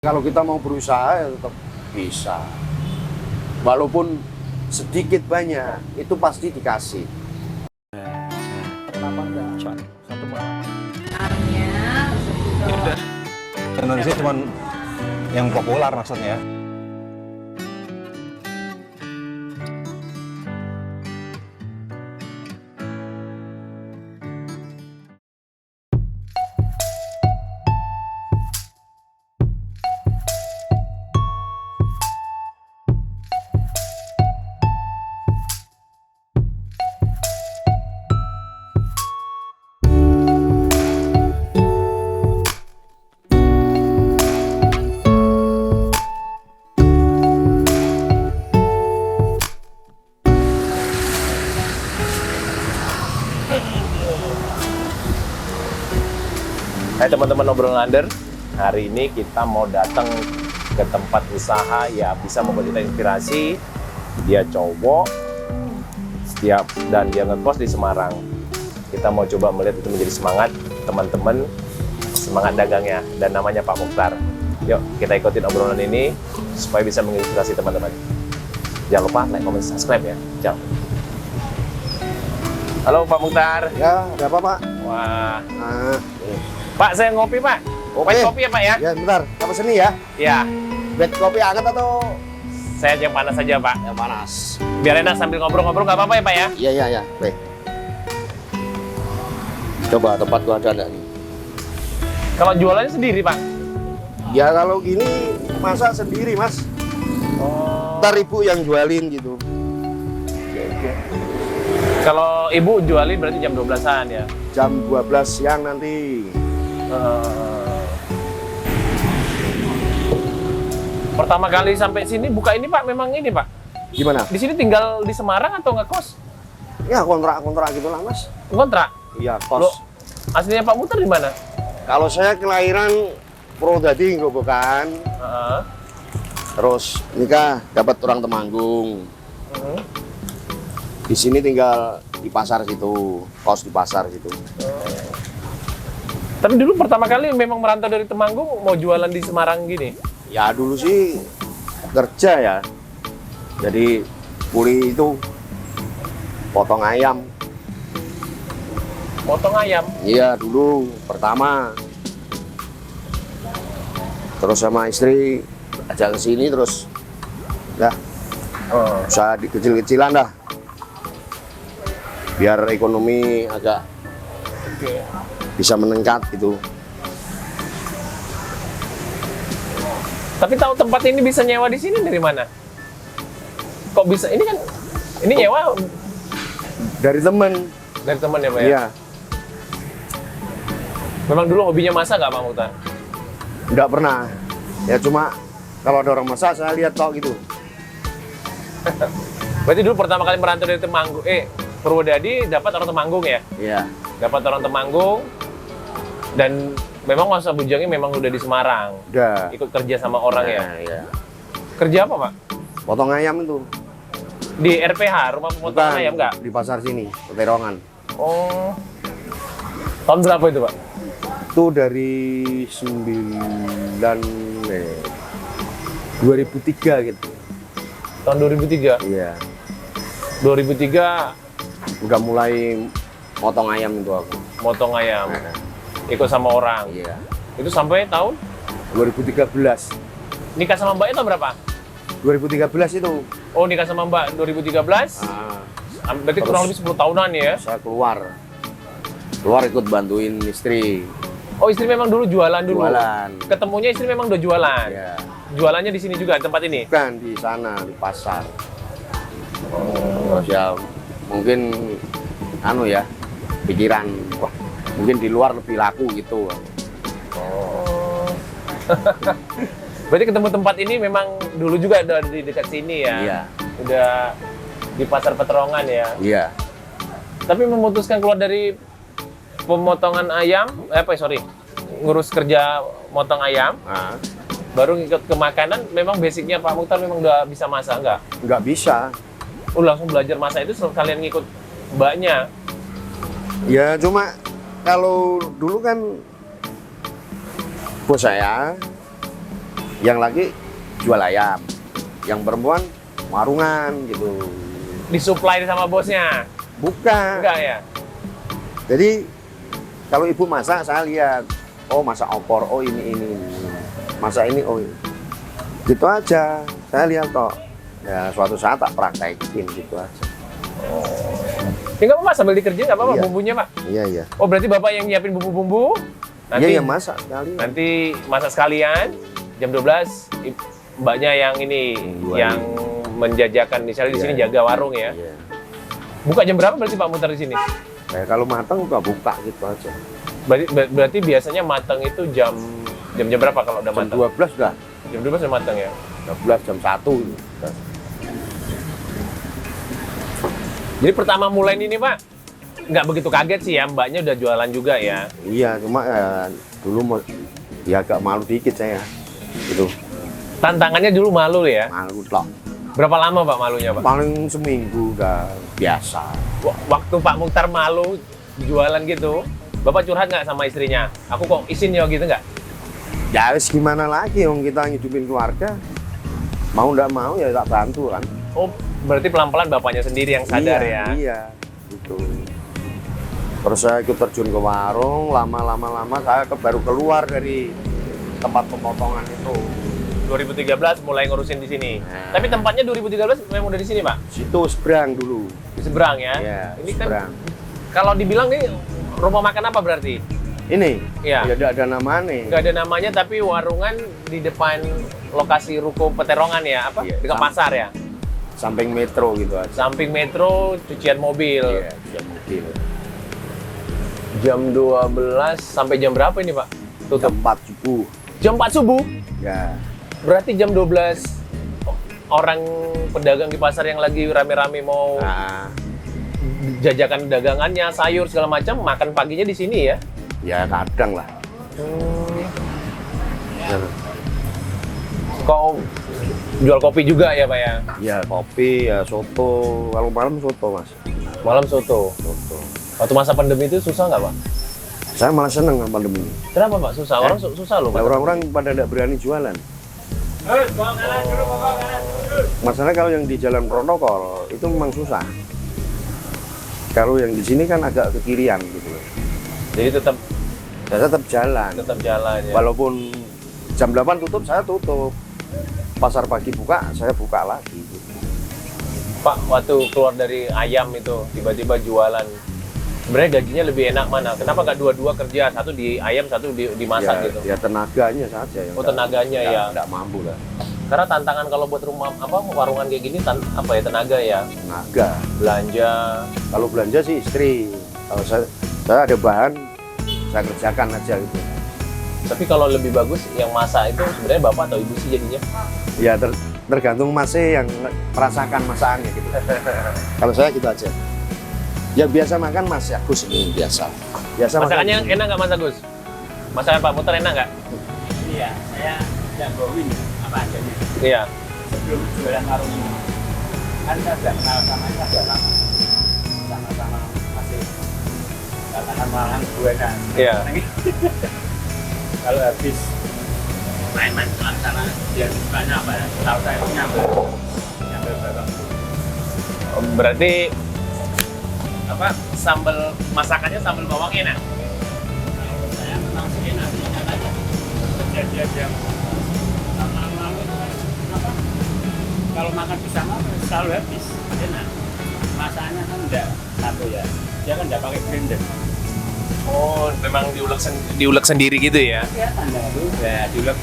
Kalau kita mau berusaha ya tetap bisa. Walaupun sedikit banyak, itu pasti dikasih. Kenapa enggak? Satu malam. Indonesia cuman yang populer maksudnya. Hai teman-teman obrolan under, hari ini kita mau datang ke tempat usaha ya bisa membuat kita inspirasi. Dia cowok, setiap dan dia ngekos di Semarang. Kita mau coba melihat itu menjadi semangat teman-teman, semangat dagangnya, dan namanya Pak Mukhtar. Yuk kita ikutin obrolan ini supaya bisa menginspirasi teman-teman. Jangan lupa like, comment, subscribe ya. Ciao. Halo Pak Mukhtar. Ya, ada apa Pak? Wah, Nah, Pak saya ngopi Pak. Oke. Kopi ya Pak ya? ya bentar, apa seni ya? Ya, Bed kopi hangat atau saya yang panas saja Pak. yang panas? Biar enak sambil ngobrol-ngobrol nggak apa-apa ya Pak ya? Iya. Baik. Coba tempat gua ada nggak nih? Kalau jualannya sendiri Pak? Ya kalau gini masa sendiri Mas. Oh. Ntar ibu yang jualin gitu. Kalau ibu jualin berarti jam 12-an ya? Jam 12 siang nanti. Pertama kali sampai sini buka ini Pak, memang ini Pak? Gimana? Di sini tinggal di Semarang atau ngekos? Ya kontrak-kontrak gitu lah Mas. Kontrak? Iya, Loh, kos. aslinya Pak Mukhtar di mana? Kalau saya kelahiran Purwodadi bukan. Heeh. Terus nikah dapat orang Temanggung. Di sini tinggal di pasar situ, kos di pasar situ. Tapi dulu pertama kali memang merantau dari Temanggung mau jualan di Semarang gini? Ya dulu sih kerja ya. Jadi kuli itu potong ayam. Potong ayam? Iya dulu pertama. Terus sama istri ajak ke sini terus dah usaha di kecil-kecilan dah. Biar ekonomi agak bisa meningkat gitu. Tapi tahu tempat ini bisa nyewa di sini dari mana? Kok bisa? Ini kan, ini nyewa Dari temen, dari teman ya Pak ya? iya. Memang dulu hobinya masak nggak Pak Mukhtar? Nggak pernah. Ya cuma kalau ada orang masak saya lihat kok gitu. Berarti dulu pertama kali merantau dari Temanggung, Purwodadi dapat orang Temanggung ya? Iya. Dapat orang Temanggung dan memang masa bujangnya memang udah di Semarang. Udah. Ikut kerja sama orang ya? Iya. Kerja apa Pak? Potong ayam itu. Di RPH, rumah pemotongan ayam nggak? Di pasar sini, Peterongan. Oh. Tahun berapa itu Pak? Itu dari 2003 gitu. Tahun 2003? Iya. 2003 Udah mulai potong ayam itu aku. motong ayam, ikut sama orang. Iya. Itu sampai tahun? 2013. Nikah sama Mbak itu berapa? 2013 itu. Oh, nikah sama Mbak 2013? Berarti Terus kurang lebih 10 tahunan ya? saya keluar ikut bantuin istri. Oh, istri memang dulu jualan dulu? Jualan. Ketemunya istri memang udah jualan? Iya. Jualannya di sini juga, di tempat ini? Bukan di sana, di pasar. Terus ya mungkin ya pikiran wah mungkin di luar lebih laku gitu. Oh. Berarti ketemu tempat ini memang dulu juga ada di dekat sini ya? Iya. Udah di pasar Peterongan ya? Iya. Tapi memutuskan keluar dari pemotongan ayam, ngurus kerja motong ayam, Nah, baru ngikut ke makanan. Memang basicnya Pak Mukhtar memang udah bisa masak nggak? nggak bisa. Langsung belajar masak itu kalian ngikut mbaknya? Ya cuma kalau dulu kan bos saya Yang laki jual ayam, yang perempuan warungan gitu. Disuplai sama bosnya? Bukan. Enggak ya? Jadi kalau ibu masak saya lihat, oh masak opor, oh ini. Masak ini, oh ini. Gitu aja. Saya lihat kok. Ya suatu saat tak praktekin gitu aja. Ya nggak apa-apa, sambil dikerjain nggak apa-apa Iya. bumbunya, Pak? Iya. Oh, berarti Bapak yang nyiapin bumbu-bumbu, nanti Iya, masak sekali. nanti masak sekalian, jam 12, mbaknya yang ini, Jual. yang menjajakan, misalnya di sini Iya. jaga warung ya. Iya. Buka jam berapa berarti Pak muter di sini? Kalau matang nggak buka gitu aja. Berarti biasanya matang itu jam berapa kalau udah Jam matang? 12 udah. Jam 12 udah matang ya? 12 jam 1 gitu. Jadi pertama mulai ini Pak, nggak begitu kaget sih ya, mbaknya udah jualan juga ya? Iya, cuma dulu ya agak malu dikit saya. Gitu. Tantangannya dulu malu ya? Malu tok. Berapa lama Pak malunya Pak? Paling seminggu udah biasa. Waktu Pak Mukhtar malu jualan gitu, Bapak curhat nggak sama istrinya? Aku kok izin ya gitu nggak? Ya wis gimana lagi, om kita ngidupin keluarga. Mau ndak mau ya tak bantu kan. Oh, berarti pelan-pelan bapaknya sendiri yang sadar ya? Iya, gitu. Terus saya ikut terjun ke warung, lama-lama saya baru keluar dari tempat pemotongan itu. 2013 mulai ngurusin di sini. Nah. Tapi tempatnya 2013 memang udah di sini, Pak? Situ seberang dulu. Di seberang ya? Iya, Ini seberang. kan kalau dibilang nih rumah makan apa berarti? Ini? Iya. Ya ada namanya. Nggak ada namanya tapi warungan di depan lokasi ruko Peterongan ya? Apa? Iya, Dekat sama. pasar ya? Samping metro gitu aja. Samping metro, cucian mobil. Iya, jam mobil. Jam 12 sampai jam berapa ini, Pak? Tutup. Jam 4 subuh. Jam 4 subuh? Ya. Berarti jam 12 orang pedagang di pasar yang lagi rame-rame mau Nah, jajakan dagangannya, sayur segala macam, makan paginya di sini ya? ya kadang lah. Ya, Kau jual kopi juga ya, Pak ya? ya kopi, ya soto. Kalau malam soto, Mas. Malam soto. Soto. Waktu masa pandemi itu susah nggak, Pak? Saya malah seneng sama pandemi. Kenapa, Pak? Susah. Orang susah loh, Nah, Pak. orang-orang pada tidak berani jualan. Masalah kalau yang di jalan protokol itu memang susah. Kalau yang di sini kan agak ke kirian gitu loh. Jadi tetap Saya tetap jalan. jalan ya. Walaupun jam 8 tutup, saya tutup. Pasar pagi buka, saya buka lagi. Gitu. Pak, waktu keluar dari ayam itu tiba-tiba jualan. Sebenarnya gajinya lebih enak mana? Kenapa nggak dua-dua kerja? Satu di ayam, satu dimasak Ya, gitu? ya tenaganya saja yang Oh, tenaganya ya. Tidak mampu lah. Karena tantangan kalau buat rumah warungan kayak gini apa ya, tenaga ya, Tenaga. belanja. Kalau belanja sih istri. Kalau saya ada bahan, saya kerjakan aja gitu. Tapi kalau lebih bagus yang masak itu sebenarnya bapak atau ibu sih jadinya? Ya tergantung masnya yang merasakan masakannya gitu. Kalau saya gitu aja. Ya biasa makan Mas Agus ini biasa. Biasa Masakannya makan. enak nggak Mas Agus? Masakan Pak Mukhtar enak nggak? Iya, saya jagoin apa adanya. Iya. Sebelum jualan warung ini, kan saya sudah kenal sama dia sudah lama. Sama-sama masih katakan malahan gue kan. Iya. Kalau habis main-main ke sana, dia banyak apa ya? Tahu saya itu nyambil berapa? Berarti apa, sambal masakannya sambal bawangnya enak? Saya memang sih enak aja. Kejadian yang lama-lama itu kan apa? Kalau makan bersama selalu habis, enak. Masakannya kan enggak satu ya, dia kan enggak pakai blender. Oh, memang diulek sendiri gitu ya? Ya tanda itu udah diulek,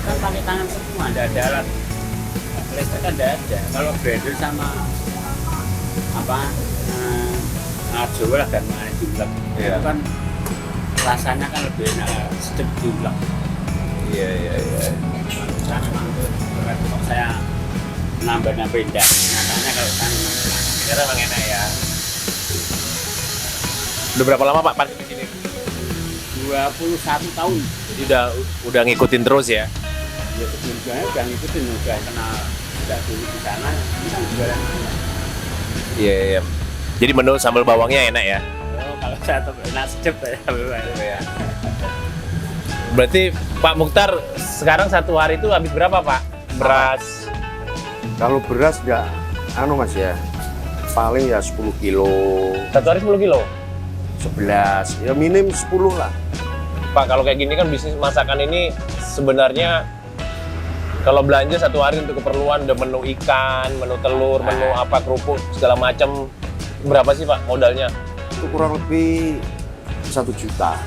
kan pakai tangan semua, enggak ada alat listrik kan enggak ada. Kalau blender sama apa alat Jawa lah dan mana diulek, Iya. itu kan rasanya kan lebih enak, sedap diulek. Iya. Saya memang itu kok saya nambah-nambah indah. Nyatanya kalau kan Kira memang enak ya. Udah berapa lama Pak parkir di sini? 21 tahun. Jadi udah ngikutin terus ya? Ya sebelumnya udah ngikutin, udah kenal, udah dulu di sana, ini kan jualan mana. Iya. Jadi menu sambal bawangnya enak ya? Oh, kalau saya tuh enak sedap ya. Iya. Berarti Pak Mukhtar sekarang satu hari itu habis berapa Pak? Beras. Kalau beras nggak, Mas ya, paling ya 10 kilo, Satu hari 10 kilo? 11, ya minim 10 lah. Pak, kalau kayak gini kan bisnis masakan ini sebenarnya kalau belanja satu hari untuk keperluan udah menu ikan, menu telur, menu apa kerupuk segala macam, berapa sih Pak modalnya? Itu kurang lebih 1 juta.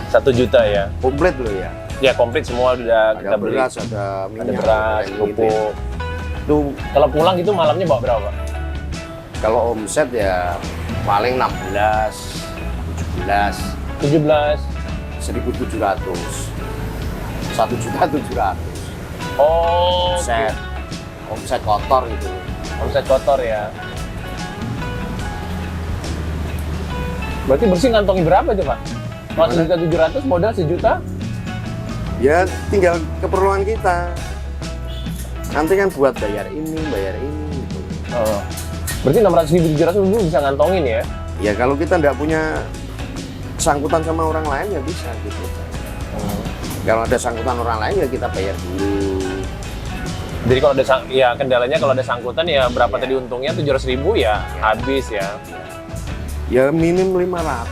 1 juta ya? Komplit loh ya. Ya komplit semua udah Ada kita beli. beras, ada minyak, Ada beras, ada kerupuk. Itu Kalau pulang gitu malamnya bawa berapa Pak? kalau omset ya paling 16, 17, 17. 1.700. 1.700.000. Oh, Omset kotor gitu. omset kotor ya. Berarti bersih ngantongin berapa itu Pak? Kalau 1.700.000 modal 1 juta? Ya tinggal keperluan kita. Nanti kan buat bayar ini gitu. Oh. Berarti 600.000 700.000 bisa ngantongin ya? Ya kalau kita nggak punya sangkutan sama orang lain ya bisa gitu. Kalau ada sangkutan orang lain ya kita bayar dulu. Jadi kalau ada ya kendalanya kalau ada sangkutan ya berapa tadi untungnya 700.000 ya habis ya. Ya minim 500 lah.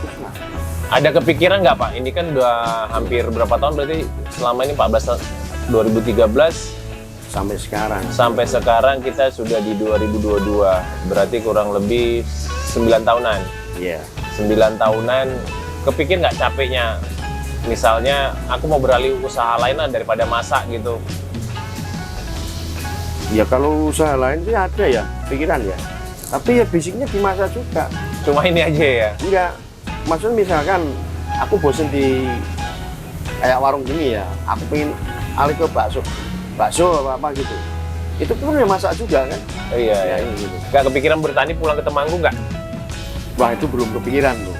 Ada kepikiran nggak Pak? Ini kan udah hampir berapa tahun berarti selama ini 2013 Sampai sekarang. sampai sekarang kita sudah di 2022. Berarti kurang lebih 9 tahunan. Iya. 9 tahunan kepikir nggak capeknya? Misalnya aku mau beralih usaha lain lah daripada masak gitu. Ya kalau usaha lain sih ada ya pikiran ya. Tapi ya basicnya dimasak juga. Cuma ini aja ya. Enggak. Maksudnya misalkan aku bosen di kayak warung gini ya. Aku pengen alih ke bakso apa gitu. Itu pun ya masak juga kan. Oh, iya, Ya, ya. ini gitu. Nggak kepikiran bertani pulang ke Temanggung nggak? Wah itu belum kepikiran tuh.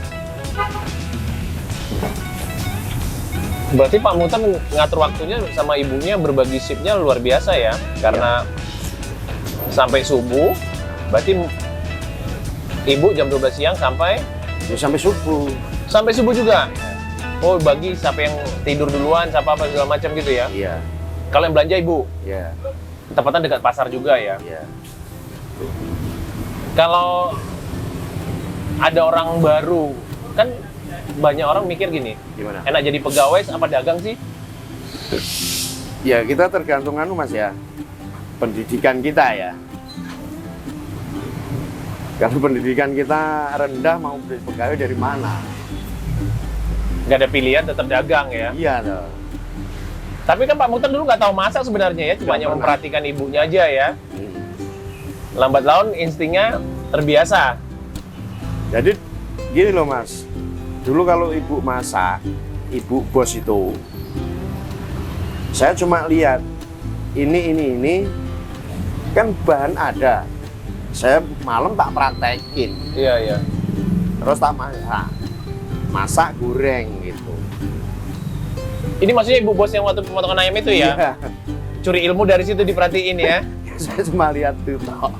Berarti Pak Mukhtar ngatur waktunya sama ibunya berbagi shiftnya luar biasa ya? Karena sampai subuh, berarti ibu jam 12 siang sampai Ya sampai subuh. sampai subuh juga? Oh bagi siapa yang tidur duluan, siapa apa segala macam gitu ya? Iya. Kalau yang belanja ibu, Iya. tempatan dekat pasar juga ya? Iya. Kalau ada orang baru, kan banyak orang mikir gini, Gimana? enak jadi pegawai apa dagang sih? Ya kita tergantung Mas ya. Pendidikan kita ya. Kalau pendidikan kita rendah mau beli pegawai dari mana? Nggak ada pilihan, tetap dagang ya? Iya toh. Tapi kan Pak Mukhtar dulu nggak tahu masak sebenarnya ya, cuma hanya pernah. memperhatikan ibunya aja ya. Hmm. Lambat laun instingnya terbiasa. Jadi gini loh Mas. Dulu kalau ibu masak, ibu bos itu, saya cuma lihat ini kan bahan ada. Saya malam tak praktekin, Iya, iya. terus tak masak goreng gitu. Ini maksudnya ibu bos yang waktu pemotongan ayam itu ya? Iya. Curi ilmu dari situ diperhatiin ya? Saya cuma lihat itu toh.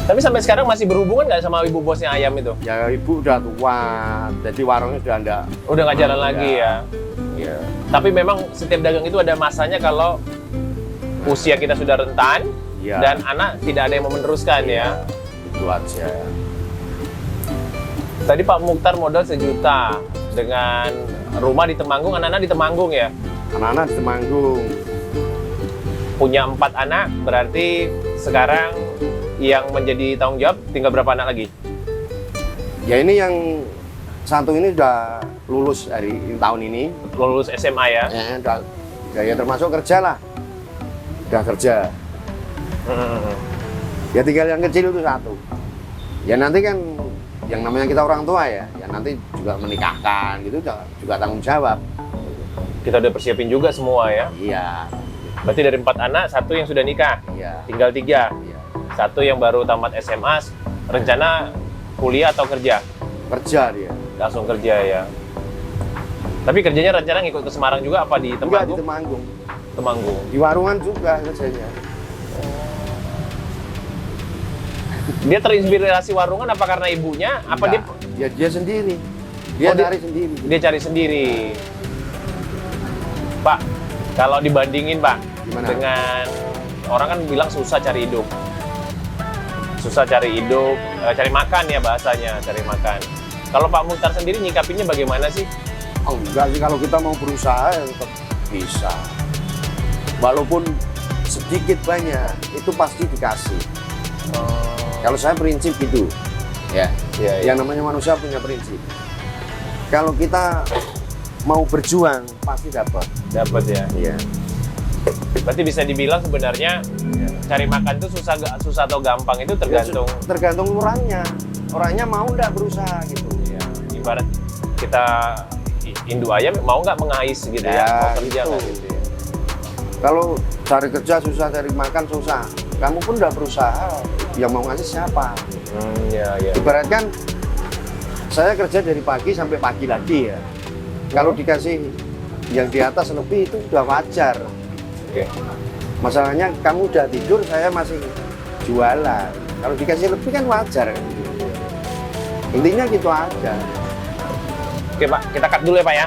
Tapi sampai sekarang masih berhubungan nggak sama ibu bosnya ayam itu? Ya ibu udah tua, jadi warungnya udah enggak. Udah nggak jalan lagi ya? Iya. Tapi memang setiap dagang itu ada masanya kalau usia kita sudah rentan Iya. dan anak tidak ada yang mau meneruskan ya. Itu aja. Tadi Pak Mukhtar modal 1 juta dengan rumah di Temanggung, anak-anak di Temanggung ya. Anak-anak di Temanggung. Punya 4 anak, berarti sekarang yang menjadi tanggung jawab tinggal berapa anak lagi? Ya ini yang satu ini udah lulus hari tahun ini. Lulus SMA ya? Ya termasuk kerja lah. Udah kerja. Ya tinggal yang kecil itu satu. Ya nanti kan yang namanya kita orang tua ya nanti juga menikahkan gitu juga tanggung jawab. Kita udah persiapin juga semua ya? Iya. Berarti dari 4 anak, 1 yang sudah nikah, Iya. tinggal 3. Iya. 1 yang baru tamat SMA, rencana kuliah atau kerja? Kerja dia. Langsung kerja ya. Tapi kerjanya rencana ngikut ke Semarang juga apa di Enggak di Temanggung? Temanggung. Temanggung. Di warungan juga kerjanya. Dia terinspirasi warungan apa karena ibunya? Apa dia Enggak. Ya dia sendiri. Dia Oh, cari sendiri. Dia cari sendiri. Pak, kalau dibandingin Pak Gimana? dengan orang kan bilang susah cari hidup. Susah cari hidup, cari makan ya bahasanya, cari makan. Kalau Pak Mukhtar sendiri nyikapinnya bagaimana sih? Oh, enggak sih, kalau kita mau berusaha ya tetap bisa. Walaupun sedikit banyak itu pasti dikasih. Kalau saya prinsip gitu. Ya. Ya, Yang namanya manusia punya prinsip. Kalau kita mau berjuang pasti dapat. dapat ya. Iya. Berarti bisa dibilang sebenarnya cari makan itu susah atau gampang itu tergantung Tergantung orangnya. Orangnya mau nggak berusaha gitu. ya, ibarat kita induk ayam mau nggak mengais gitu ya, Ya, mau kerja itu. kan gitu ya. Kalau cari kerja susah, cari makan susah. Kamu pun nggak berusaha, yang mau ngasih siapa? Ya, ya. Ibaratkan saya kerja dari pagi sampai pagi lagi ya. Kalau dikasih yang di atas lebih itu udah wajar. Oke. Masalahnya kamu udah tidur, saya masih jualan. Kalau dikasih lebih kan wajar kan. Intinya gitu aja. Oke Pak, kita cut dulu ya Pak ya.